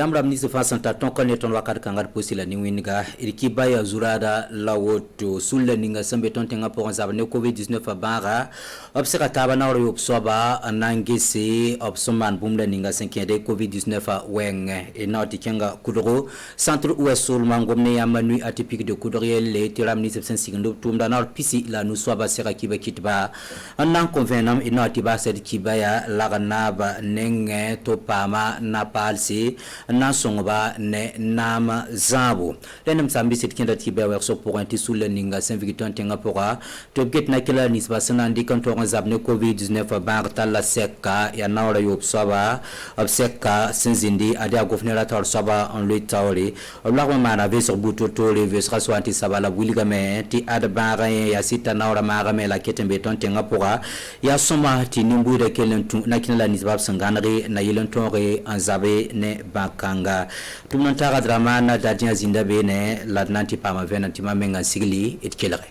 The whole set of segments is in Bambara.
yamra ministre fa santa ton kan ton wakar kangar posila ni winga irkiba ya zurada lawoto sulle ninga sambe ton tenga pour zabane covid-19 bara obseka taba na ro soba nangisi obsoman bumda ninga 5 covid-19 weng enati kenga kudro centre ouesul mangomne ya manu atypique de kudriel le tiram ni 75 tumda na pisi la nu soba sera kiba kitba nan convenam enati ba sed kibaya laganaba nenge to pama na palsi na songoba ne nama zabo lenem sambi sit kinda tibe werso pour un tisule ninga 5 tenga pora to get na kila nisba sana ndikan to zabne covid-19 bar tala seka ya naura yop soba obseka sinzindi adia governor tor soba en lui tawri obla mana ve sur buto to le vesra swanti sabala buligame ti adbara ya sita naura magame la ketembe ton tenga pora ya soma ti nimbu de kelentu na kila nisba sanganre na yelentore en zabe ne bakanga tumantara dramana dadia zindabe ne ladnanti pama venanti mamenga sigli et kelere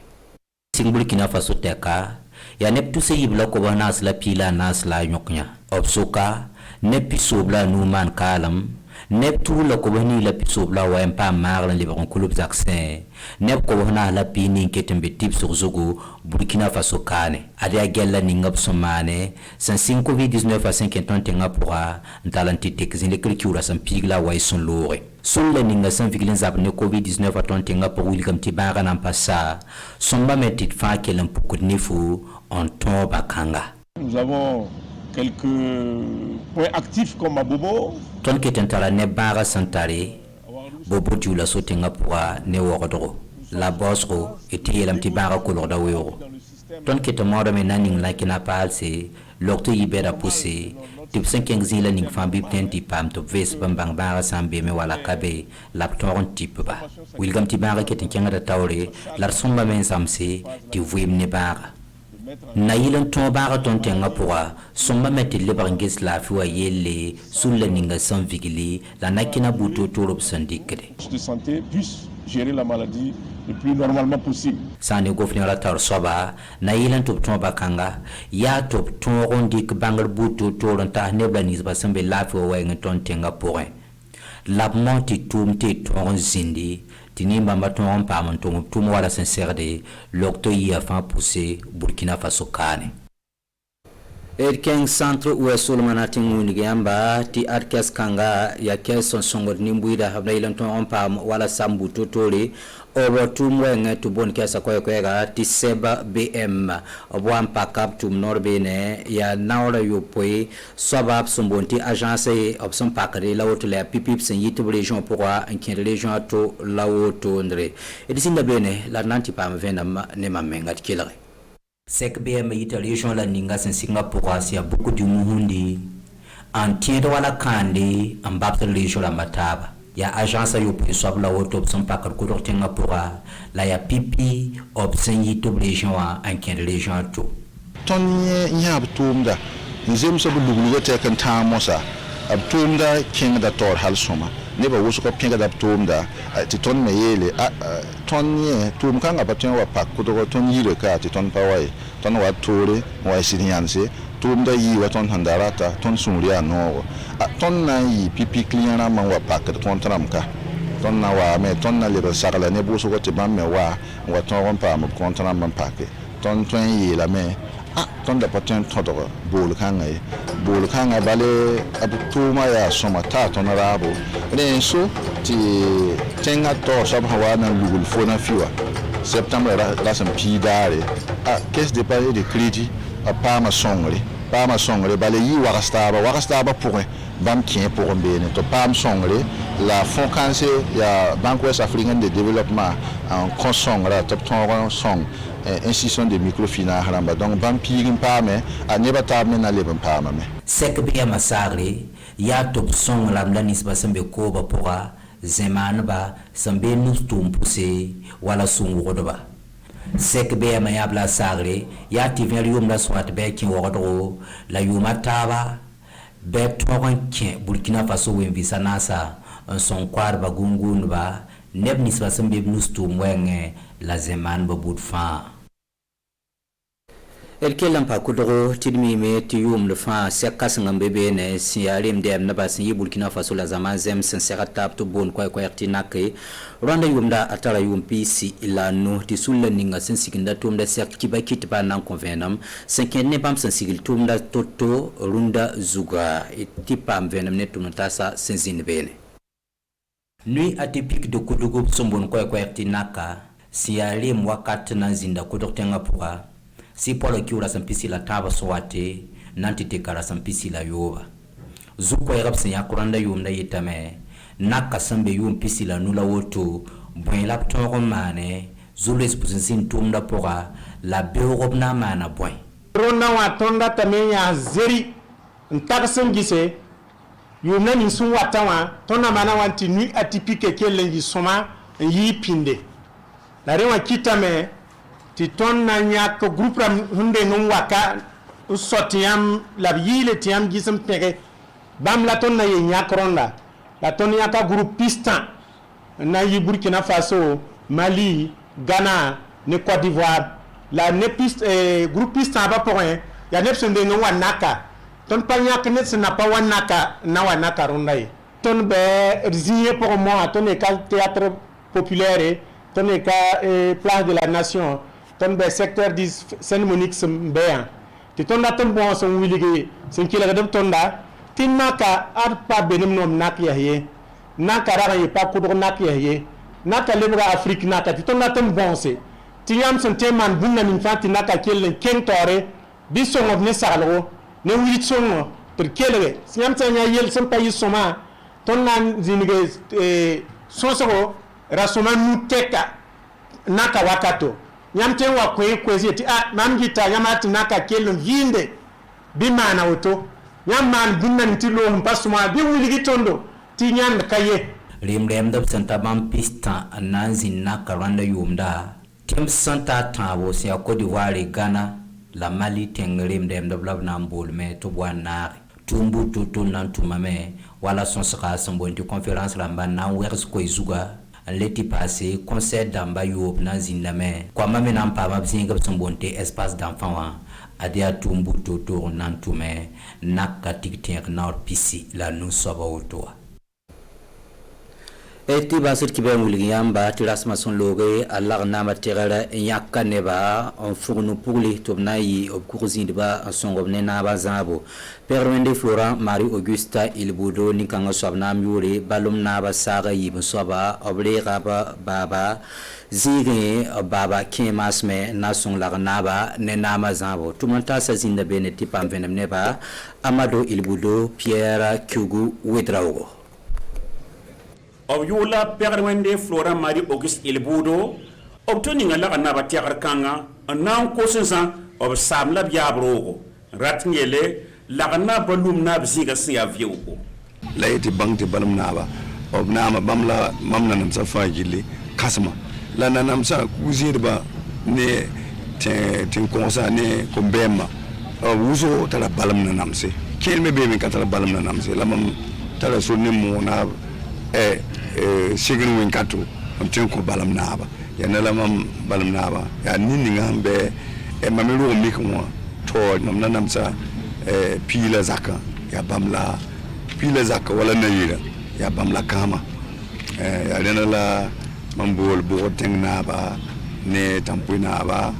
singbul kina faso teka ya neptu se yibla ko banas la pila nas la nyoknya obsoka nepi sobla numan kalam neptu la ko bani la pisobla wa empa marlan le bon kulub zaksen nep ko bana la pini ketembe tip sur zogo burkina faso kane adia gella ni ngap somane san 5 covid-19 a 50 tenga pora ntalanti tekzin le kultura san pigla wa son lore son le ninga san vigilin zabne covid-19 a ton tenga pour wilgam tibara nan passa somba metit fa kelam pukut nifu en tomba kanga. Nous avons quelques points actifs comme à Bobo. Ton ketentara ne bara santare bobo jula sotenga pora ne worodro la bosro eti yelam tibara kolorda wero ton ketamora me naning lakina palse lokto yibera pousse tip 5 zila ning fambi tenti pam to ves bambang bara sambe me wala kabe laptoron tip ba wilgam tibara ketin kenga tawre lar somba men samse ti vuim ne bara na yilan ton bara ton tenga pora somba meti lebarngis la fiwa yelle sulle ninga san vigili la nakina buto torob sandikre de santé puisse gérer la maladie le plus normalement possible. Sani gouverneur tar soba na yilan top ton bakanga ya top ton rondik bangal buto toron ta nebla nisba sambe la fiwa wa ton tenga pora la monti tumte ton zindi tinimba maton pa monton tum wala sincère de l'octo yi afin pousser Burkina Faso kane King centre ouesul manatingu nigamba ti arkes kanga ya keson songor nimbuida habla ilanton pa wala sambu totole obo tumwenge to bon kesa kwega ti seba bm obwan pakap tum norbene ya naura yopoi sobab sombonti agence option pakare la hotele pipip sen yitu region pour un kin region to la hotondre edisinda bene la nanti pam venam ne mamenga kilare sek bm yitu region la ninga sen Singapore asia beaucoup du muhundi antiendo wala kande ambapta region la mataba ya agence yo pour sobla auto option pakar ko tenga pora la ya pipi option yitu region en kin region to ton nyab tumda nzem so bulugu te kan tamosa ab tumda king da tor hal soma ne ba wusu ko pinga da tumda ti ton me yele ton ye tum kan abaten wa pak ko do ton yire ka ti ton pawai ton wa tore wa sirianse tumda yi wa ton handarata ton sunriya no ton na yi pipi kliana man wa pak ton tramka ton na wa me ton na le sagala ne busu ko ti bam me wa ton pa mo kon tram man pak ton yi la me ton da paten todo bol kanga bale abutuma ya somata ton rabo renso ti tenga to sab hawana lugul fona fiwa septembre la sam pidare caisse de pay de crédit pama songre bale yi warastaba pour bam kien pour mbene to pam songre la fond cancer ya banque ouest africaine de développement en consongre top ton song institution de microfinance haramba donc bam pirin pame a neba tabme na leben pame me sek biya masagre ya top song lamla nisba sambe ko ba pora zeman ba sambe nustum pousse wala sungo ba sek biya ma ya bla sagre ya tiver yum la swat be kin wodo la yuma taba be togon kin Burkina Faso wembi sanasa son kwar ba gungun ba neb nisba sambe nustum wenge la zeman ba budfa El kelam pa kudro tidmi me tiyum le fa sekas ngambebe ne sialim dem na bas yi Burkina Faso la zaman zem sen seratap to bon kwa tinake Rwanda yumda atara yum pisi ilano ti sulle ninga sen sikinda tumda sek kibakit ba nan convenam sen kenne bam sen sigil tumda toto runda zuga etipam venam ne tumta sa sen zinbene Nuit atypique de kudugo sombon kwa tinaka sialim wakati na zinda kudoktenga pura si polo kiura sampisi la taba swate nanti tekara sampisi la yoba zuko yarabsin ya kuranda yumda yitame naka sambe yum pisi la nula woto bwen lap tongo mane zulu espusin tumda pora la beorob na mana bwen ronna wa tonda tamenya zeri ntakasem gise yumna ni sun watawa tonna mana wanti nuit atypique kelengi soma yi pinde la rewa kitame ti ton na nyak groupe ram hunde ngum waka sotiam la yile tiam gisam pege bam la ton na ye nyak ronda la ton yaka groupe pistan na yi Burkina Faso Mali Ghana ne Côte d'Ivoire la ne piste groupe pistan ba point ya ne sunde ngum wanaka ton pa nyak ne se na pa wanaka na wanaka ronda yi ton be zié pour moi ton e théâtre populaire ton e place de la nation ton be secteur di Saint-Monique Mbéan ti ton da ton bon son wilige sen kila gadam ton da tin naka ar pa benim nom nak yahye naka ra ye pa kudro nak yahye naka lebra Afrique naka ti ton da ton bon se ti yam son teman bunna min fati naka kelen kentore bi songo ne salo ne wi songo per kelere si yam tanya yel son pays soma ton nan zinige sosoro rasoma nuteka naka wakato nyamte wa kwezi ti mamgita yamati naka kelon yinde bi mana woto nyamman bunnan ti lo mpasuma bi wuligi tondo ti nyand kaye rimrem dab santa bam pista ananzi naka Rwanda yumda tim santa tabo si Côte d'Ivoire Ghana la Mali tengrim dem dab lab na mbol me to bwanari tumbu tutu nan tumame wala son saka sambonti conférence la mbana wers ko izuga leti passé concert d'amba yop na zinlame kwa mame na mpa mabzinga tsambonte espace d'enfant wa adia tumbu toto nan tume nakka tikter na pisi la nu soba otoa eti basir kibe mulgiyamba tirasma son loge allah na materala yakka neba on fournou pour les tobnayi ob kurzin ba son gobne na bazabo perwende Florent Marie Augusta Ilbudo ni kanga sobna myure balum na ba saga yi soba obre raba baba zige baba kemasme na son la naba ne na mazabo tumanta sa zinda beneti pam venem neba Amado Ilbudo Pierre Kugu Wedraogo ob yula perwende Florent Marie Auguste Ilbudo obtoni ngala kana ba tiakar kanga nan ko sensa ob samla biabrogo ratngele lagna balum na bziga siya viuko la yeti bangti balam naba ob nama bamla mamna nam safa jili kasma la nanam sa kuzirba ne tin konsa ne kombema wuzo tala balam na namse kelme be min katala balam na namse la mam tala sunni mo na sigin win katu am tin ko balam naba ya na la mam balam naba ya nini ngambe mamiru mi ko to nam nanam sa pila zaka ya bamla pila zaka wala nayira ya bamla kama ya rena la mambol bo tengnaba ne tampuinaba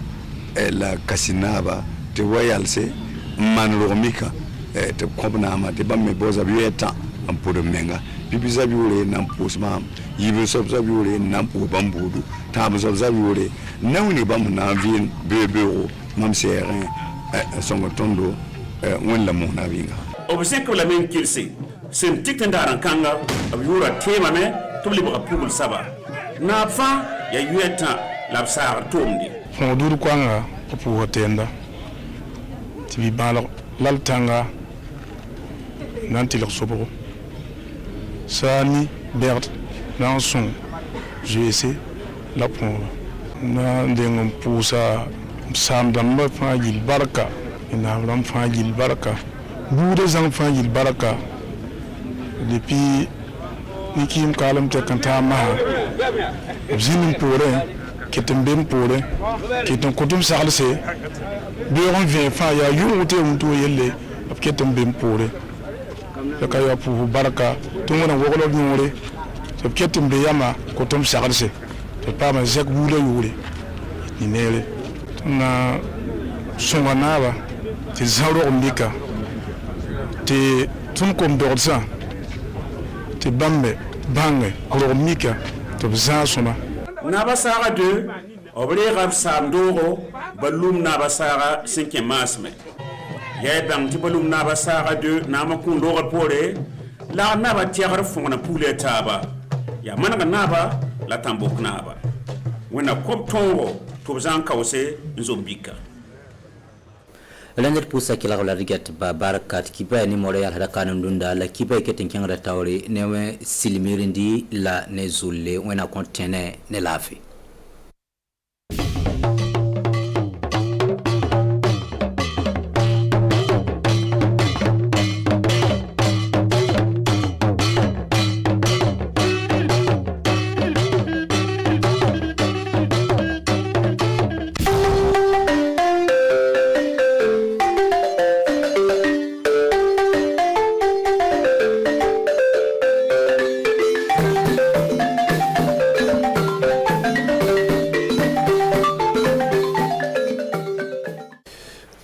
la kasinaba te wayalse man romika te kobnama te bamme boza bieta ampuru menga bibiza biure nampusma yibi sobza biure nampu bambudu tabu sobza biure nawni bamna vin bebeo mamsere songo tondo wala mo na vinga obsek la men kilse sen tiktendaran kanga abiura tema me tubli ba pugul saba na fa ya yueta la sar tomdi fon dur kwanga ko hotenda tibi balo laltanga nanti leur sobro sani bert lanson jesse la pon na ndengom pusa sam damba fa gil barka ina ram fa gil barka bude zang fa gil barka depuis nikim kalam te kanta ma zinin pore ketem bem pore ketem kotum saglse beron vient fa ya yumute mtu yelle ketem bem pore ka ya pu baraka tungona wogolo nyore ketem be yama kotum saglse pa ma zek bule yure ni nele na songanaba ti zaro mbika ti tun kom dorsa ti bambe bange ro mika to bizasoma na basaga de obre gab samdoro balum na basaga 5e masme ya bang ti balum na basaga de na makundo rapore la na ba tiagar fona pule taba ya mananga naba la tambok naba wena kop tongo to zan kawse nzombika Langer pusa kila la rigat ba barakat kipa ni Montreal hada kanun dunda la kipa ketin kyanga tawri newe silmirindi la nezulle wena kontene ne lafi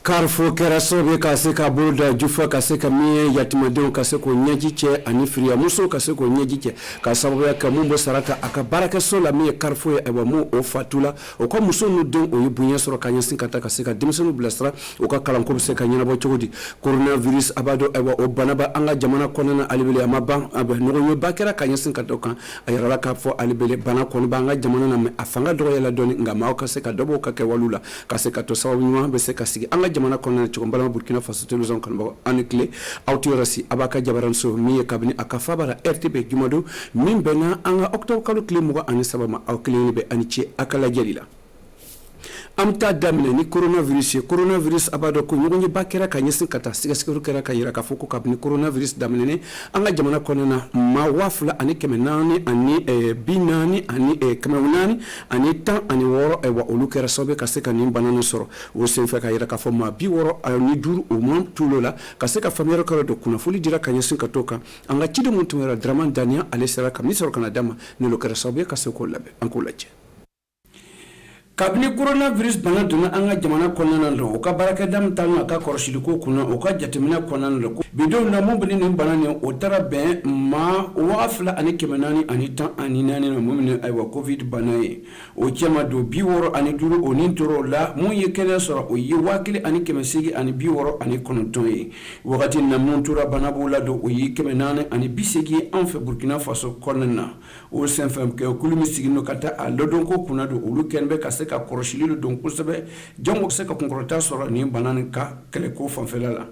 Carrefour Kerasobe kaseka boda jufa kaseka mie yatimadeo kaseko nyajiche anifria muso kaseko nyajiche kasababu ya kamumbo sarata akabaraka sola mie Carrefour ya ewa mu ofatula okwa muso nudon oyibunya soro kanyasin kata kaseka dimsonu blastra oka kalankobu seka nyana bochogodi coronavirus abado ewa obanaba anga jamana konana alibele amaba nogo yobakera kanyasin kata oka ayarala kafo alibele bana konba anga jamana na afanga dogo yala doni ngama kaseka dobo kake walula kaseka to sababu nywa beseka sigi anga jamana konna chokombala Burkina Faso teluzon kanba anikle autorasi abaka jabaranso miye kabini akafabara RTP jumado mimbena anga octobre kalu kle muga anisabama awkle be aniche akala jalila amta damne ni coronavirus abado ko nyugo bakera kanyesin kata sigasikuru kera kayira kafuko kabni coronavirus damne ne anga jamana konana ma wafla ani kemenani ani binani ani kemenani ani tan ani woro e wa olukera sobe kaseka ni banana soro wo senfa kayira kafoma bi woro ani duru o mon tulola kaseka famero kala do kuna fuli dira kanyesin katoka anga chido muntu draman dania alesera kamisoro kana dama ne lokera sobe kaseko labe ankolache kabini coronavirus bana duna anga jamana konana ndo oka baraka dam tanga ka korshili ko kuna oka jatemina konana ndo bidon na mobili ne bana ne otara ben ma wafla ani kemenani ani tan ani nani na mumine aywa covid banaye o chama do biworo ani duru oni toro la mu yekene soro o yi wakili ani kemesigi ani biworo ani konontoye wakati na muntura bana bula do o yi kemenani ani bisigi anfe Burkina Faso konana o senfem ke kulumi sigino kata a lodonko kuna do ulukenbe kase ka koroshililu don kusebe jongo se ka konkorota soro ni banane ka kele ko fanfela la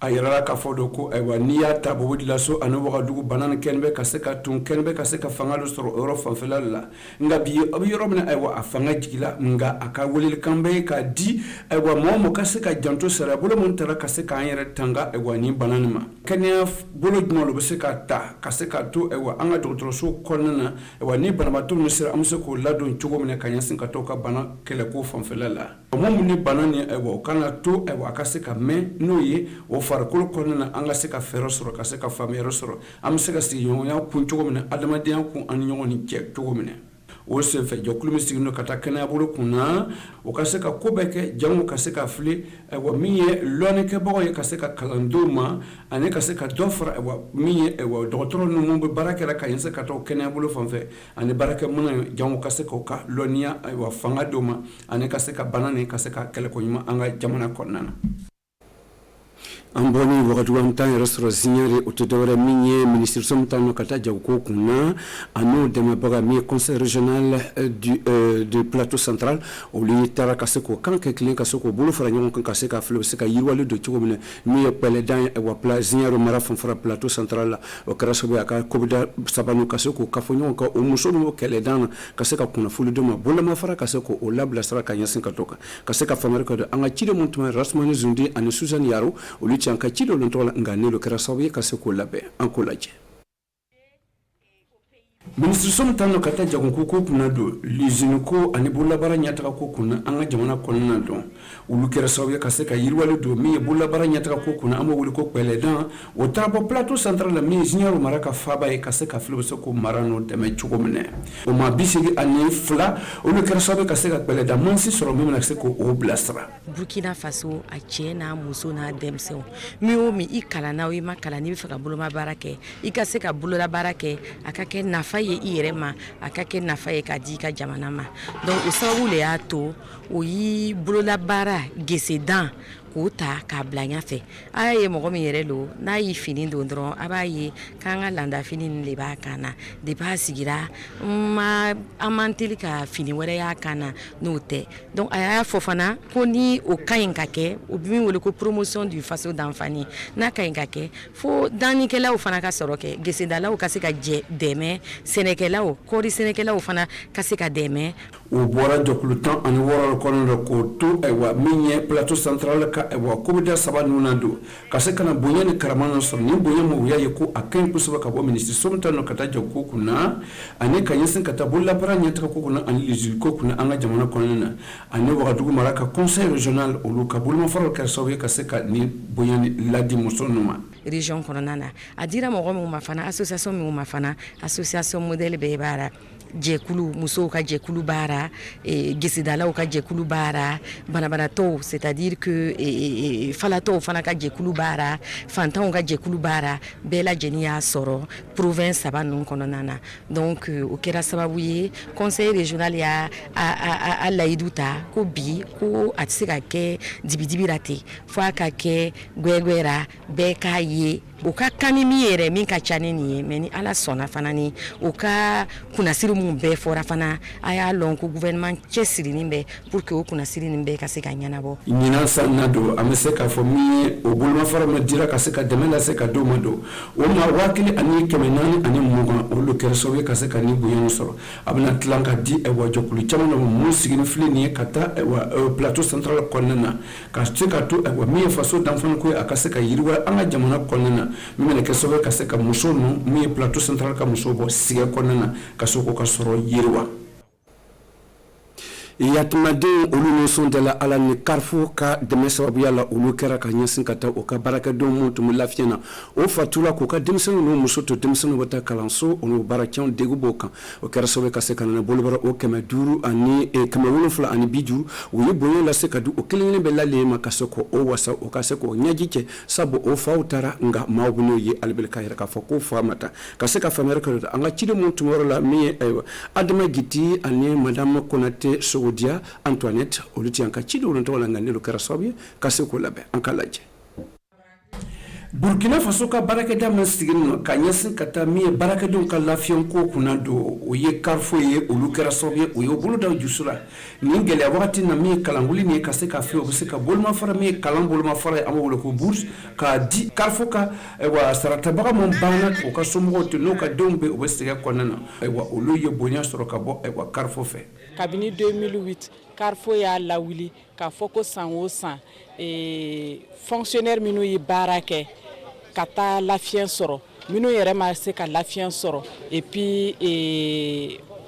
ayara ka fodo ko aywa niya tabo wodi la so anu waga dugu banane kenbe ka se ka tun kenbe ka se ka fangalo soro euro fanfela la nga bi abi yoromne aywa afanga jigila nga aka wolil kambe ka di aywa momo ka se ka janto sera bolo montara ka se ka ayere tanga aywa ni banane ma kenya bolo dmolo be se ka ta ka se ka to aywa anga doctor so konana aywa ni banaba to misira amse ko ladon chugo mene kanya sin ka to ka bana kele ko fanfela la momo ni banane aywa kana to aywa ka se ka me noye o farkul konana anga se ka ferosoro ka se ka famero soro amse ka si yon ya kun chugo mene adamadian kun an yon ni che chugo mene o se fe jokulu misigno kata kana bolo kuna o ka se ka kobeke jango ka se ka fli wa miye lone ke boye ka se ka kalanduma ane ka se ka dofra wa miye wa docteur no mo baraka la ka yense ka to kana bolo fanfe ane baraka mun jango ka se ka lonia wa fanga doma ane ka se ka banane ka se ka kele ko nyima anga jamana konana amboni wakati wa mtani rostro zinyari utodore minye ministre somtano kata jago kuna anu demabaga mi conseil régional du plateau central oli tara kaseko kanke klin kaseko bulu fara nyon kaseka flo seka yirwale do chugo mine mi pele dan e wa pla zinyaro mara fara plateau central o karaso be aka kobda sabanu kaseko kafonyo ka o musono kele dan kaseka kuna fulu de ma bola ma fara kaseko o labla sara kanyasin katoka kaseka famere ko anga chide muntuma rasmani zundi ani susan yaro oli chanka chido lontola ngani lo kera sawi kaseko labe ankolaje Ministre Somtano kata jagonko ko kuna do lizinu ko ani bola bara nyata ko kuna anga jamana konna do ulu kera sawiya kaseka yirwale do mi bola bara nyata ko kuna amo wuli ko kweledan o tabo plateau central la mi ingénieur maraka faba e kaseka filo ko marano deme chugomne o ma bisigi ani fla ulu kera sawiya kaseka kweledan monsi soro mi na ko o blastra Burkina Faso a chena muso na demseo mi o mi ikala na o ma kala ni fika bolo ma barake ikaseka bolo la barake akake nafa ye irema akake nafa ye kadika jamana ma donc o sababu le ato o yi bolo la bara gesedan kota ka blanya fe aye mogo mi yere lo na yi fini do ndron abaye kanga landa fini le ba kana de ba sigira ma amantili ka fini were ya kana note donc aya fofana ko ni o kayenka ke o bimi wole ko promotion du faso d'enfani na kayenka ke fo dani ke la o fana ka soroke gese dala o kasika je deme senekela o kori senekela o fana kasika deme o bora jokulu tan ani woro kono ko to ewa minye plateau central ka ewa kubida sabanu nando kaseka na bonyane karamano so ni bonyamo wiya yeko akan kusuba ka bo ministre Somtano kata jokku kuna ani kanyesin kata bolla para nyata ko kuna ani lizil ko kuna anga jamana kono ani wagadugu maraka conseil régional o luka bulma faro ka sobe kaseka ni bonyane ladi musonuma région koronana adira mo mo mafana association mo mafana association modèle bebara jekulu muso ka jekulu bara gesidala ka jekulu bara banabanato c'est-à-dire que falato fana ka jekulu bara fantan ka jekulu bara bela jenia soro province sabanu kononana donc au kera sababu ye conseil régional ya a laiduta ko bi ko atsika ke dibidibirate fo aka ke gwegwera beka ye o ka kanimi yere min ka chaneni meni ala sona fana ni o ka kunasiru mun be fora fana aya lon ko gouvernement chesiri nimbe pour que o kunasiri nimbe ka se ka nyana bo nyina sanado ameseka fo mi o bulma fara ma dira ka se ka demela se ka do mado o ma wakili ani kemenani ani muga o lo kerso ka se ka ni buyon soro abna tlanka di e wa jokulu chamana mo sigini flini kata e wa plateau central konnana ka se ka to e wa mi faso d'enfant ko akase ka yirwa anga jamana konnana mimene kesobe kaseka muso no mi plateau central ka muso bo siga konnana kasoko kasoro yirwa yatmaden olu no son de la ala ni carrefour ka deme sababu yala olu kera ka nyasin kata o ka baraka do mutu mulafiena o fatula ko ka demsenu no muso to demsenu wata kalanso onu barakion degu bokan o kera sobe ka se kana bolbara o kema duru ani e kema wolofla ani biju o yeboyo la se kadu o kelene bella le makasoko o wasa o ka se ko nyajike sabo o fautara nga mawbuno ye albel kayra ka foko famata ka se ka famere ka anga chide mutu morala mi adama giti ani madame konate Odia Antoinette Olutianka Chido Rontola Ngandelo Karasobie Kaseko Labe Ankalaje Burkina Faso ka barakeda masigino kanyesin kata mi barakeda ka lafion ko kunado oye karfo ye olu Karasobie oyo bulu da jusura ningele wakati na mi kalanguli ni kaseka fio buseka bolma fara mi kalambolma fara amolo ko bourse ka di karfo ka wa sarata baga mon bana ko ka somo to no ka dombe obesega konana wa olu ye bonya soro ka bo wa karfo fe Kabini 2008 Carrefour ya lawili ka foko san o san fonctionnaire minu yi barake kata lafien soro minu yere ma se ka lafien soro et puis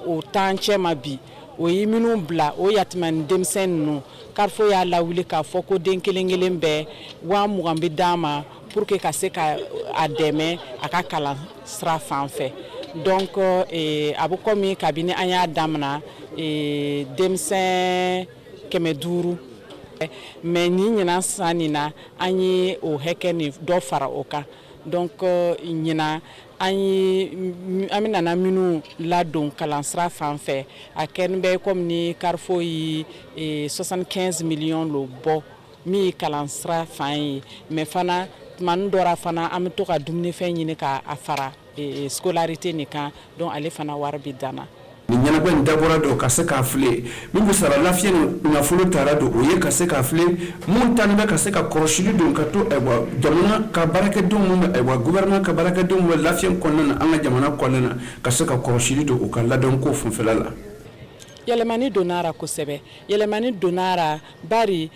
au temps chema bi o yi minu bla o yatman demsen no Carrefour ya lawili ka foko den kelengelen be wa mugambe dama pour que ka se ka ademe aka kala sra fanfe donc abukomi kabine anya damna demsen kemeduru mais ni nyina sanina anyi o hekeni do fara oka donc nyina anyi amina na minu la don kalansra fanfe akenbe comme ni Carrefour yi 75 millions lo bo mi kalansra fan mais fana man dora fana am to ka dumni fe nyine ka afara scolarité ni kan donc ale fana warbi dana ni nyana ko ndabora do ka se ka fle mi bu sara lafien na fulo tara do oye ka se ka fle mun tan be ka se ka koroshili do ka to ewa jamana ka baraka do mun ewa gouvernement ka baraka do mun lafien konnana anga jamana konnana ka se ka koroshili do o ka ladon ko fun felala yelemani donara kosebe yelemani donara bari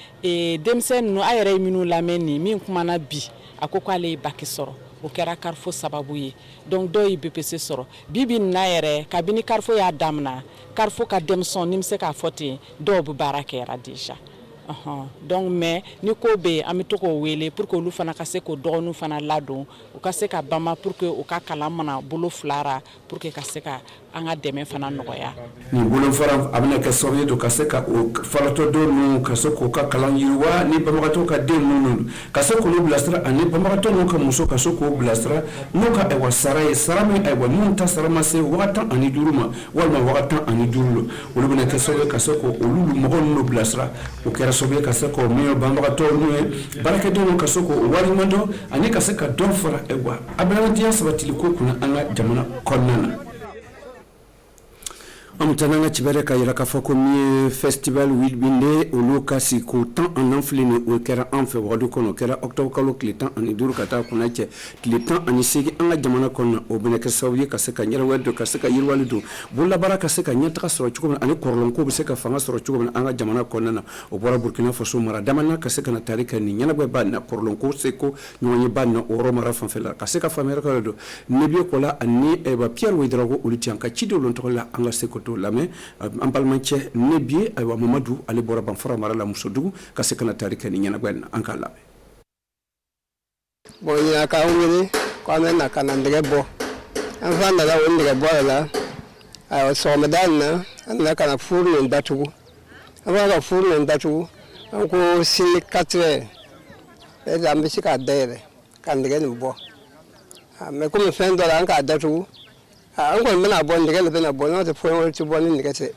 demsen no ayere minu lameni min kuma na bi akoko ale bakisoro o kɛra carrefour sababu ye donc dɔw ye BPC sɔrɔ bibi na yɛrɛ kabini carrefour y'a damina carrefour ka denmisɛnw ni bɛ se k'a fɔ ten dɔw bɛ baara kɛra déjà donc mais ni ko be an bɛ to k'o wele pour que olu fana ka se k'o dɔgɔninw fana ladon u ka se ka bama pour que u ka kalan mana bolo filara pour que ka se ka an ka dɛmɛ fana nɔgɔya ni bolo fara a bɛna kɛ sababu ye ka se ka o faratɔ dɔw ninnu ka se k'o ka kalan yiriwa ni banbagatɔw ka den ninnu ka se k'olu bilasira ani banbagatɔ ninnu ka muso ka se k'o bilasira n'u ka ayiwa sara ye sara min ayiwa minnu ta sara ma se waa 15 ma walima waa 15 lo olu bɛna kɛ sababu ye ka se k'olu mɔgɔ ninnu bilasira o kɛra sababu ye ka se k'o min banbagatɔw n'u ye baarakɛdenw ka se k'o wariɲumandɔn ani ka se ka dɔ fara ayiwa adamadenya sabatili ko kunna an ka jamana kɔnɔna na. Amtana Chibere Kayra Kafoko mi festival Wilbinde olu kasi ko temps en enflé o kera en février kono kera octobre kalo kletan ani duru kata kuna che kletan ani sigi anga jamana kono o bene ka sawiye ka se ka nyara weddo ka se ka yirwali do bulla baraka se ka nyata ka soro chuko ani korlon ko be se ka fanga soro chuko anga jamana kono na o bora Burkina Faso mara damana ka se ka na tarika ni nyana be ba na korlon ko se ko nyonye ba na oro mara fan fela ka se ka famera ka do nebio kola ani e ba Pierre Wedrago ulitian ka chido lon to la anga se ko lamé en palmanche nebie aywa Mamadou ali bora ban fara mara la musodugu ka se kana tarika ni nyana gwen anka lamé bo ya ka wuri ko na kana ndege bo an fa na la woni ndege bo la ay so medan na kana furu ndatugu aba ga furu ndatugu an ko sini 4 e da mbi ka dere kan ndege ni bo me ko me fen do la an ka datugu an ko mena bon ndege le na bo no te fo woni ti bon ndege te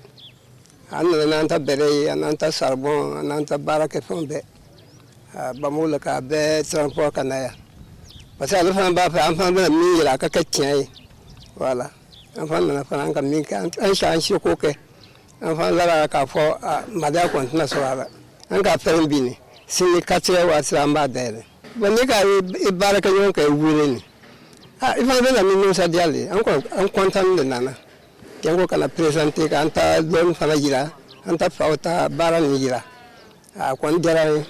an na ta bere an ta sarbon an ta baraka fonde ba mula ka be transport kanaya parce que fa ba fa an fa na mi la ka kacin voilà an fa na fa an ka mi ka an sha an shi ko ke an fa la ka fo mada ko na so ala an ka ferm bini sini 4 wa sa ba dele bani ka baraka yon ka wuri ni ifa na mi no sa diale an kontan de nana yango kana presenter ka anta don fana jira anta fauta baran jira kon dara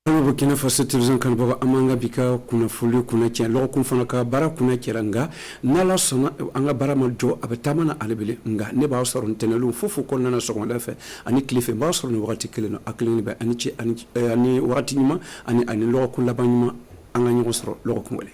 Burkina Faso television kan baba amanga bika kuna fulu kuna tia lo kun fana ka bara kuna kiranga nala sona anga bara ma jo abetamana alebele nga ne ba soron tenelu fufu konna na sokonda fe ani klife ba soron wakati keleno akleni ba ani ci ani wakati nyima ani lo kun labanyima anga nyo soro lo kun wele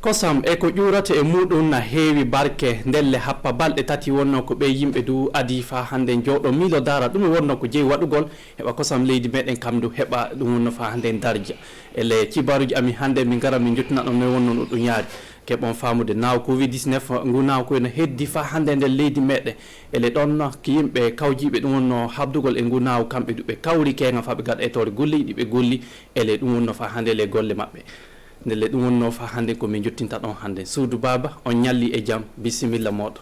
kosam e ko ƴurata e muɗum na heewi barke ndelle happa balɗe tati wonno ko ɓe yimɓe du adi fa hande jooɗo milo dara ɗum wonno ko jeeyi waɗugol heɓa kosam leydi meɗen kam du heɓa ɗum wonno fa hande darja ele cibaruji ami hande min gara min jottuna ɗon no wonno ɗum yaari keɓon famude naw covid-19 ngu naw ko ene heddi fa hande nder leydi meɗen ele ɗon ko yimɓe kawjiɓe ɗum wonno habdugol e ngu naw kamɓe du ɓe kawri kenga fa ɓe gaɗa etore golleji ɓe golli ele ɗum wonno fa hande le golle maɓɓe ndele ɗum wonno fa hande ko min jottinta ɗon hande Soudou Baba on ñalli e jaam bisimilla moɗo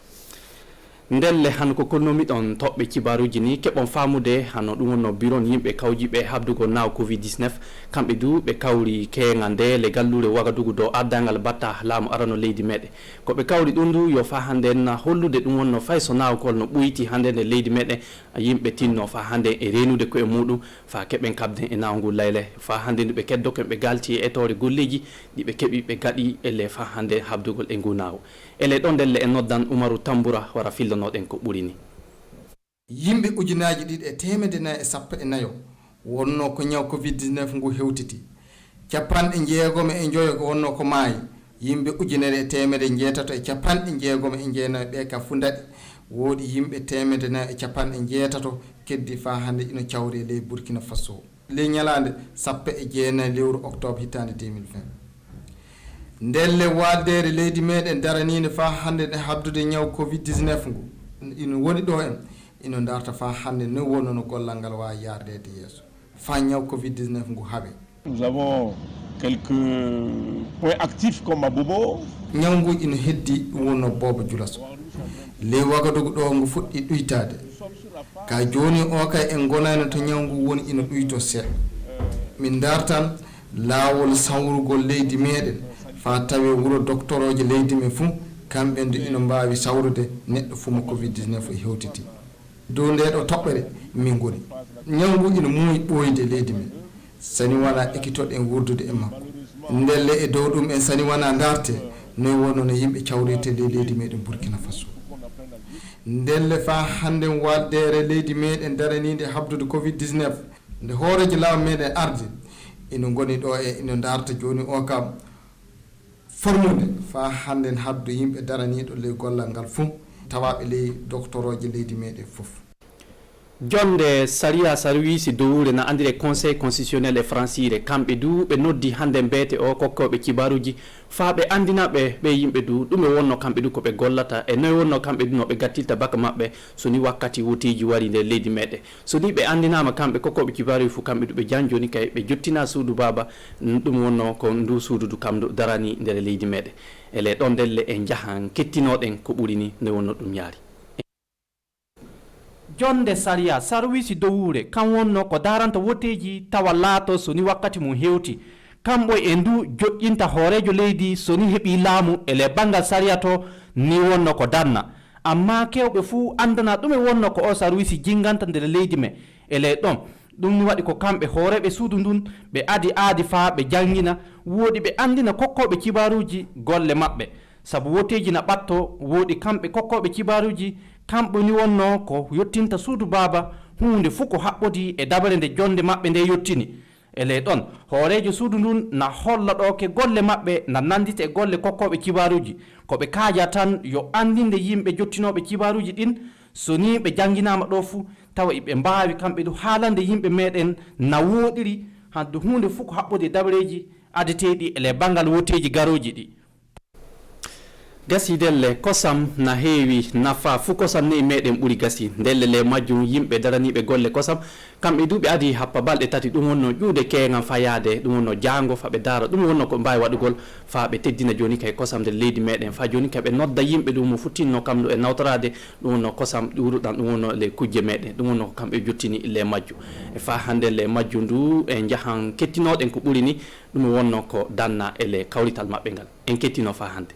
ndelle han ko konnomi ɗon toɓɓe cibaruji ni keɓon famude hano ɗum wonno biron yimɓe kawjiɓe habdugo naw covid-19 kamɓe du ɓe kawri kenga nde le gallure Wagadugu dow addangal batta laamu arano leydi meɗen koɓe kawri ɗum du yo fa hande na hollude ɗum wonno fay so nawkol no ɓuyti hande nde leydi meɗen yimɓe tinno fa hande e renude koye muɗum fa keɓen kabden e nawgu layle fa hande nde ɓe keddoken ɓe galti e etore golleji ɗiɓe keeɓi ɓe gaɗi ele fa hande habdugol e ngu naw ele ɗon ndelle e noddan Umaru Tamboura wara fillonoɗen ko ɓuri ni yimɓe ujunaji ɗiɗi e temedde nayi e sappo e nayo wonno ko ñaw covid-19 ngu hewtiti capanɗe jeegom e joyo ko wonno ko maayi yimɓe ujunere e temedde jeetato e capanɗe jeegom e jeenayi ɓe ka fu daɗi woodi yimɓe temedde nayi e capanɗe jeetato keddi fa hande ino cawri ley Burkina Faso ley ñalande sappo e jeenayi lewru octobre hitande 2020 ndelle waldere leydi meɗen daranine fa hande ɗe habdude ñaw covid-19 ngu ino woni ɗo en ino darta fa hande no wonno no gollal ngal wawi yardede yeeso fa ñaw covid-19 ngu haaɓe Nous avons quelques points actifs comme Mabobo. Nyangu ino heddi wono bobo julaso. Le wagadugo do ngu fuddi duitade. Ka joni o kay en gonano to nyangu woni ino duito set. Min dartan lawol sawrugol leydi meden fa tawe wuro doctoroje leydi me fu kambe ndu ino mbaawi sawrude neddo fu mo covid-19 e hewtiti. Do nde do tobbere min goni. Nyangu ino muy boyde leydi men. Sani wana ekitoden wurdude e makko. Ndelle e dow dum en sani wana ndarte no wono no yimbe cawrete de leydi meden Burkina Faso. Ndelle fa hande waddere leydi meden daraninde habdude covid-19 nde horeje law meden arde ino goni do e ino ndarta joni o kam formude fa hande habdu yimbe daranido le gollal ngal fu tawabe le doctoroje leydi meden fof. jonde saria sarwisi dowure na andire conseil constitutionnel e francire kambe du be noddi hande mbete o kokkobe kibaruji faabe andinabe be yimbe du dum e wonno kambe du ko be gollata e noy wonno kambe du no be gattilta baka mabbe so ni wakkati wutiji wari de leydi mede so ni be andinama kambe kokkobe kibaru fu kambe du be janjoni kay be jottina suudu baba dum wonno ko ndu suudu du kamdo darani der leydi mede ele don delle e jahan kettinoden ko burini ne wonno dum yaari. jonde saria sarwisi dowure kan wonno ko daranta woteji tawa laato soni wakkati mum hewti kambo e ndu joƴƴinta hoorejo leydi soni heɓi laamu ele bangal saria to ni wonno ko danna amma kewɓe fuu andana ɗum e wonno ko o sarwisi jinganta nder leydi me ele ɗon ɗum ni waɗi ko kamɓe hooreɓe suudu ndun ɓe aadi faa ɓe jangina woodi ɓe andina kokkoɓe kibaruji golle maɓɓe sabu woteji na ɓatto woodi kamɓe kokkoɓe kibaruji kamɓe ni wonno ko yottinta suudu baba hunde fu ko haɓɓodi e dabare nde jonde maɓɓe nde yottini ele ɗon hoorejo suudu ndun na holla ɗo ke golle maɓɓe na nandita e golle kokkoɓe kibaruji koɓe kaaja tan yo andinde yimɓe jottinoɓe kibaruji ɗin so ni ɓe janginama ɗo fu tawa iɓe mbawi kamɓe ɗo haalande yimɓe meɗen na woɗiri hande hunde fu ko haɓɓodi e dabareji adeteɗi ele bangal woteji garoji ɗi. gasi delle kosam na heewi nafa fu kosam ni meɗen ɓuri gasi ndelle le majjum yimɓe daraniɓe golle kosam kamɓe duɓe adi happa balɗe tati ɗum wonno ƴuude keegan fayade ɗum wonno jango fa ɓe dara ɗum wonno ko mbawi waɗugol fa ɓe teddina joni kay kosam nder leydi meɗen fa joni kay ɓe nodda yimɓe ɗum mo futtinno kamɗo e nawtorade ɗum wonno kosam ɗuruɗan ɗum wonno le kujje meɗen ɗum wonno ko kamɓe jottini le majju e fa hande le majju ndu e jahan kettinoɗen ko ɓuri ni ɗum wonno ko danna e le kawrital maɓɓe ngal en kettino fa hande.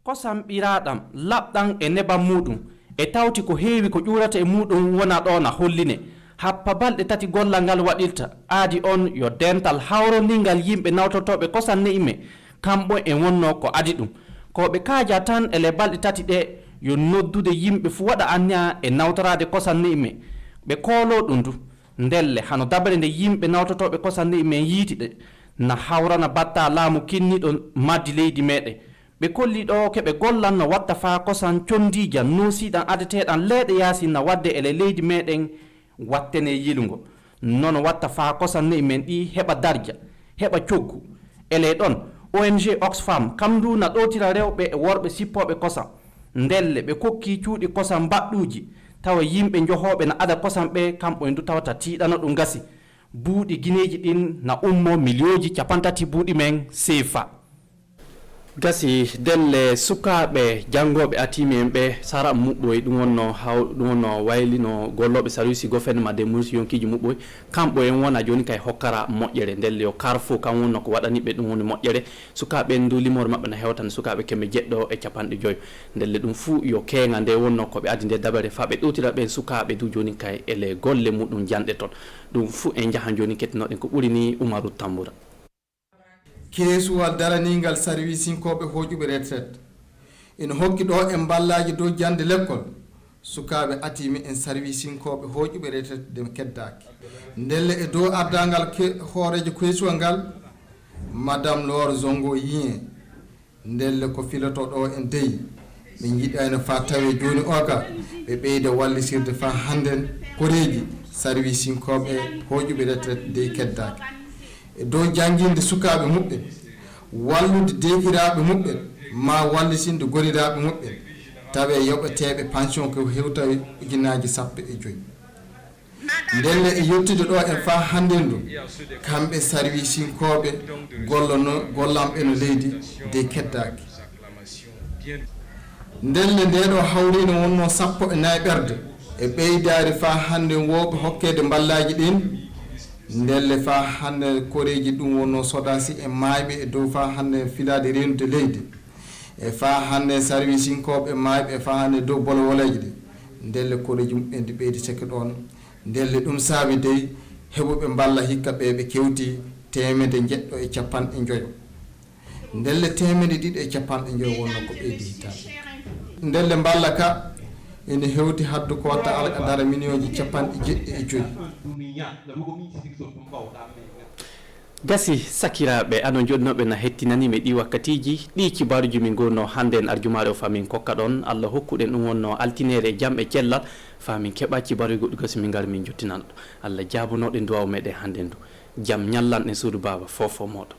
kosam ɓiraɗam laɓɗam e nebam muɗum e tawti ko heewi ko ƴurata e muɗum wona ɗo na holline happa balɗe tati gollal ngal waɗirta aadi on yo dental hawrondingal yimɓe nawtotoɓe kosam ne'ime kamɓo e wonno ko adi ɗum koɓe kaaja tan ele balɗe tati ɗe yo noddude yimɓe fu waɗa anniya e nawtorade kosam ne'ime ɓe koolo ɗum du ndelle hano dabare nde yimɓe nawtotoɓe kosam ne'ime yiiti ɗe na hawrana batta laamu kinniɗo maddi leydi meɗen ɓe kolli ɗo keɓe gollan no watta fa kosam condija noosiɗan adeteɗan leeɗe yaasi na wadde ele leydi meɗen wattene yilgo non watta fa kosam ne'i men ɗi heɓa darja heɓa coggu ele ɗon ONG Oxfam kam ndu na ɗotira rewɓe e worɓe sippoɓe kosam ndelle ɓe kokki cuuɗi kosam mbaɗɗuji tawa yimɓe johoɓe na ada kosam ɓe kamɓo e ndu tawata tiiɗano ɗum gasi buuɗi guineji ɗin na ummo milioji capantati buuɗi men CFA. gasi delle sukaɓe jangoɓe atimi en ɓe sara muɓɓoy ɗum wonno waylino golloɓe service gouvernement des mesures yonkiji muɓɓoy kamɓo en wona joni kay hokkara moƴƴere ndelle yo carrefour kam wonno ko waɗaniɓe ɗum woni moƴƴere sukaɓe ndu limore mabɓe na hewtan sukaɓe keme jeɗɗo e capanɗe joyyi ndelle ɗum fuu yo keega nde wonno koɓe adi nde dabare fa ɓe ɗotira ɓen sukaɓe du joni kay ele golle muɗum janɗe toon ɗum fuu en jahan joni kettinoɗen ko ɓuuri ni Oumarou Tamboura. keesuwal daraningal servicinkoɓe hoƴuɓe retraite ina hokki ɗo en ballaji dow jande l'école sukaɓe atimi en servicinkoɓe hoƴuɓe retraite de keddaki ndelle e dow ardangal hoorejo keesuwal ngal madame Laure Zongo Yien ndelle ko filoto ɗo en deyi min jiɗano fa tawe joni oga ɓe ɓeyda wallisirde fa handen koreji servicinkoɓe hoƴuɓe retraite de keddaki e dow janginde sukaɓe muɓɓen wallude dekiraɓe muɓɓen ma wallisinde goriraɓe muɓɓen tawe yoɓeteɓe pension ko hewtawi 1,15 €. ndelle e yettude ɗo en fa hannde ndu kamɓe servicinkoɓe gollamɓe no leydi de keddaki ndelle ndeɗo hawrino wonno 14 ɓerde e ɓeydari fa hannde woɓe hokkede ballaji ɗin ndelle fa hannde koreji ɗum wonno sodasi e mayɓe e dow fa hannde filade renude leydi e fa hannde servicinkoɓe mayɓe e fa hannde dow bolowoleji ɗi ndelle koreji mumɓe ndi ɓeydi cekki ɗon ndelle ɗum saabi dey heɓuɓe balla hikka ɓe kewti 150 ndelle 250 wonno ko ɓeydi hittade ndelle balla ka ene hewti haddu ko watta dara million ji 75. gasi sakiraɓe anon jonnoɓe na hettinanime ɗi wakkatiji ɗi kibaruji min gonno hande en arjumare o famin kokka ɗon Allah hokkuɗen ɗum wonno altinere jaam e cellal famin keɓa kibaru goɗɗo gasi min gari min jottinano Allah jabunoɗen duwaw meɗen hande ndu jaam ñallanɗen suudu baba fofo moɗo